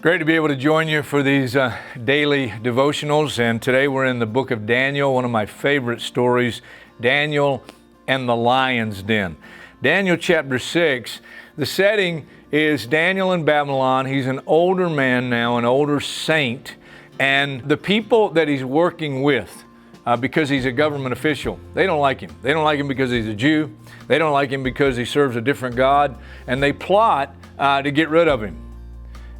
Great to be able to join you for these daily devotionals, and today we're in the book of Daniel, one of my favorite stories, Daniel and the lion's den. Daniel chapter 6, the setting is Daniel in Babylon. He's an older man now, an older saint, and the people that he's working with, because he's a government official, they don't like him. They don't like him because he's a Jew. They don't like him because he serves a different God, and they plot to get rid of him.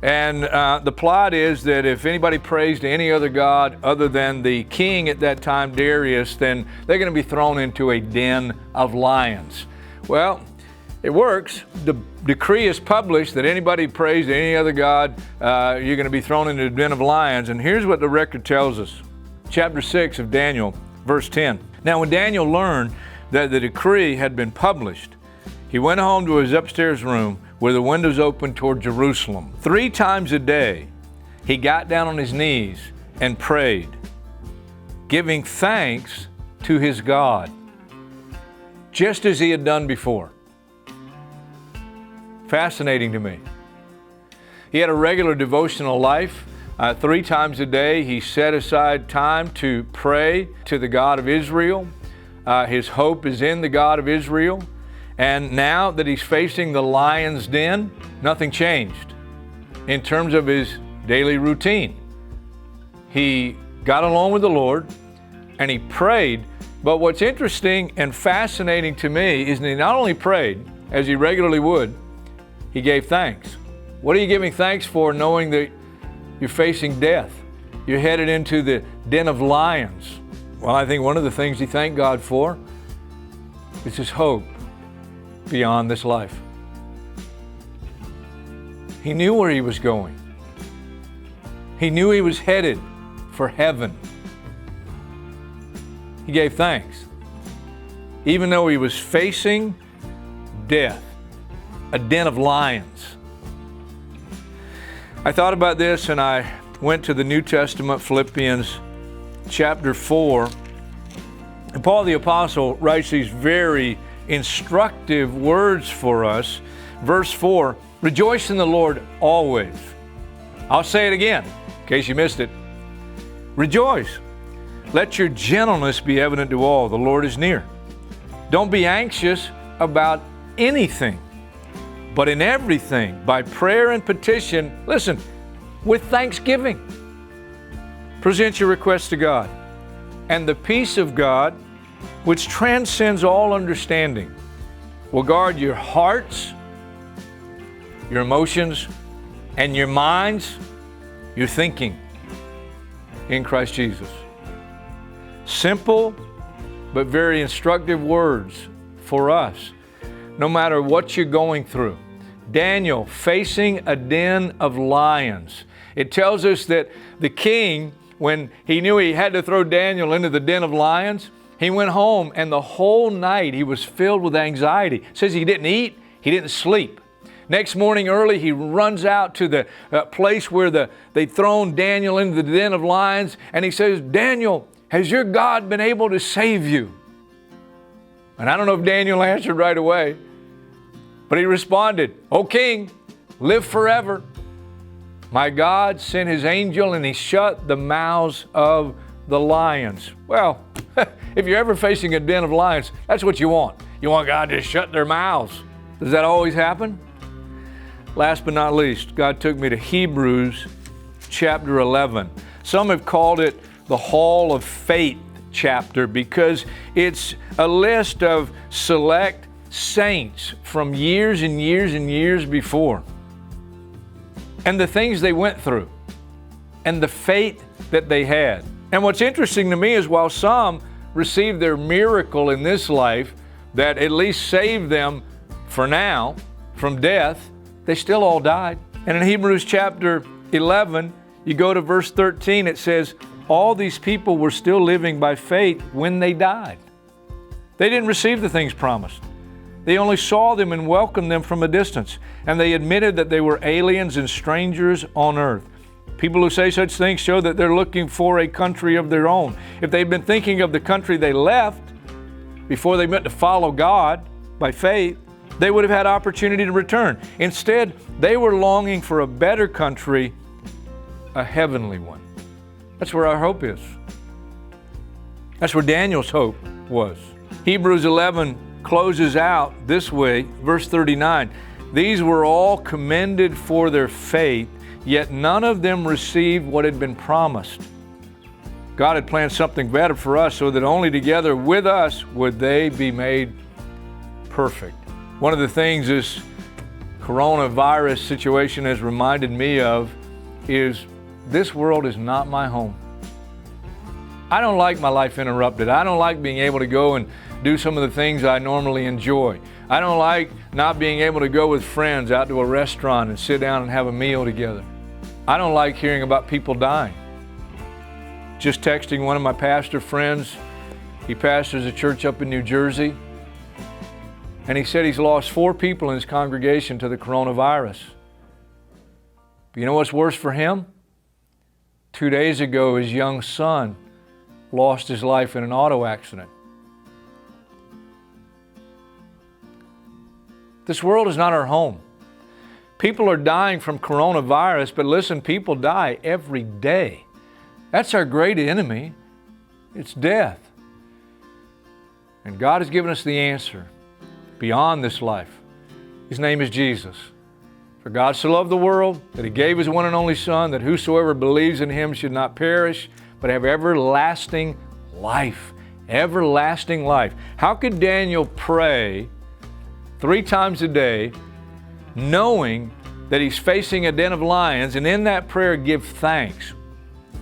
And the plot is that if anybody prays to any other god other than the king at that time, Darius, then they're going to be thrown into a den of lions. Well, it works. The decree is published that anybody who prays to any other god, you're going to be thrown into the den of lions. And here's what the record tells us. Chapter 6 of Daniel, verse 10. Now when Daniel learned that the decree had been published, he went home to his upstairs room where the windows opened toward Jerusalem. 3 times a day, he got down on his knees and prayed, giving thanks to his God, just as he had done before. Fascinating to me. He had a regular devotional life. 3 times a day, he set aside time to pray to the God of Israel. His hope is in the God of Israel. And now that he's facing the lion's den, nothing changed in terms of his daily routine. He got along with the Lord and he prayed. But what's interesting and fascinating to me is that he not only prayed, as he regularly would, he gave thanks. What are you giving thanks for, knowing that you're facing death? You're headed into the den of lions. Well, I think one of the things he thanked God for is his hope beyond this life. He knew where he was going. He knew he was headed for heaven. He gave thanks, even though he was facing death, a den of lions. I thought about this and I went to the New Testament, Philippians chapter 4. And Paul the Apostle writes these very instructive words for us. Verse 4, rejoice in the Lord always. I'll say it again in case you missed it. Rejoice. Let your gentleness be evident to all. The Lord is near. Don't be anxious about anything, but in everything, by prayer and petition, listen, with thanksgiving, present your requests to God. And the peace of God, which transcends all understanding, will guard your hearts, your emotions, and your minds, your thinking in Christ Jesus. Simple, but very instructive words for us, no matter what you're going through. Daniel facing a den of lions. It tells us that the king, when he knew he had to throw Daniel into the den of lions, he went home and the whole night he was filled with anxiety. It says he didn't eat, he didn't sleep. Next morning early, he runs out to the place where they'd thrown Daniel into the den of lions, and he says, Daniel, has your God been able to save you? And I don't know if Daniel answered right away, but he responded, O king, live forever. My God sent his angel and he shut the mouths of the lions. Well, if you're ever facing a den of lions, that's what you want. You want God to shut their mouths. Does that always happen? Last but not least, God took me to Hebrews chapter 11. Some have called it the Hall of Faith chapter because it's a list of select saints from years and years and years before, and the things they went through, and the faith that they had. And what's interesting to me is while some received their miracle in this life that at least saved them for now from death, they still all died. And in Hebrews chapter 11, you go to verse 13, it says, all these people were still living by faith when they died. They didn't receive the things promised. They only saw them and welcomed them from a distance, and they admitted that they were aliens and strangers on earth. People who say such things show that they're looking for a country of their own. If they'd been thinking of the country they left before they meant to follow God by faith, they would have had opportunity to return. Instead, they were longing for a better country a heavenly one. That's where our hope is. That's where Daniel's hope was. Hebrews 11 closes out this way, verse 39. These were all commended for their faith, yet none of them received what had been promised. God had planned something better for us so that only together with us would they be made perfect. One of the things this coronavirus situation has reminded me of is this world is not my home. I don't like my life interrupted. I don't like being able to go and do some of the things I normally enjoy. I don't like not being able to go with friends out to a restaurant and sit down and have a meal together. I don't like hearing about people dying. Just texting one of my pastor friends, he pastors a church up in New Jersey, and he said he's lost 4 people in his congregation to the coronavirus. But you know what's worse for him? 2 days ago, his young son lost his life in an auto accident. This world is not our home. People are dying from coronavirus, but listen, people die every day. That's our great enemy. It's death. And God has given us the answer beyond this life. His name is Jesus. For God so loved the world that He gave His one and only Son, that whosoever believes in Him should not perish, but have everlasting life. Everlasting life. How could Daniel pray 3 times a day, knowing that he's facing a den of lions, and in that prayer give thanks?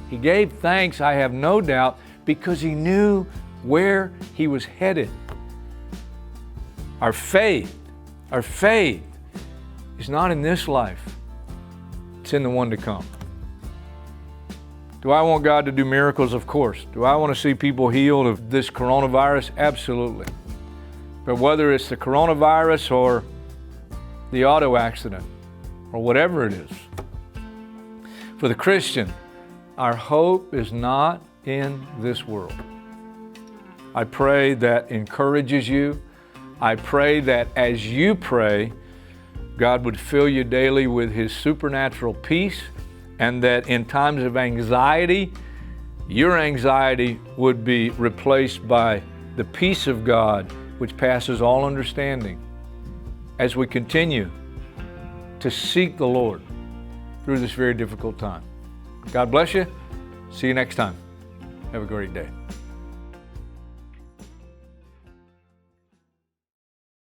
He gave thanks, I have no doubt, because he knew where he was headed. Our faith is not in this life. It's in the one to come. Do I want God to do miracles? Of course. Do I want to see people healed of this coronavirus? Absolutely. But whether it's the coronavirus or the auto accident or whatever it is, for the Christian, our hope is not in this world. I pray that encourages you. I pray that as you pray, God would fill you daily with His supernatural peace, and that in times of anxiety, your anxiety would be replaced by the peace of God, which passes all understanding, as we continue to seek the Lord through this very difficult time. God bless you. See you next time. Have a great day.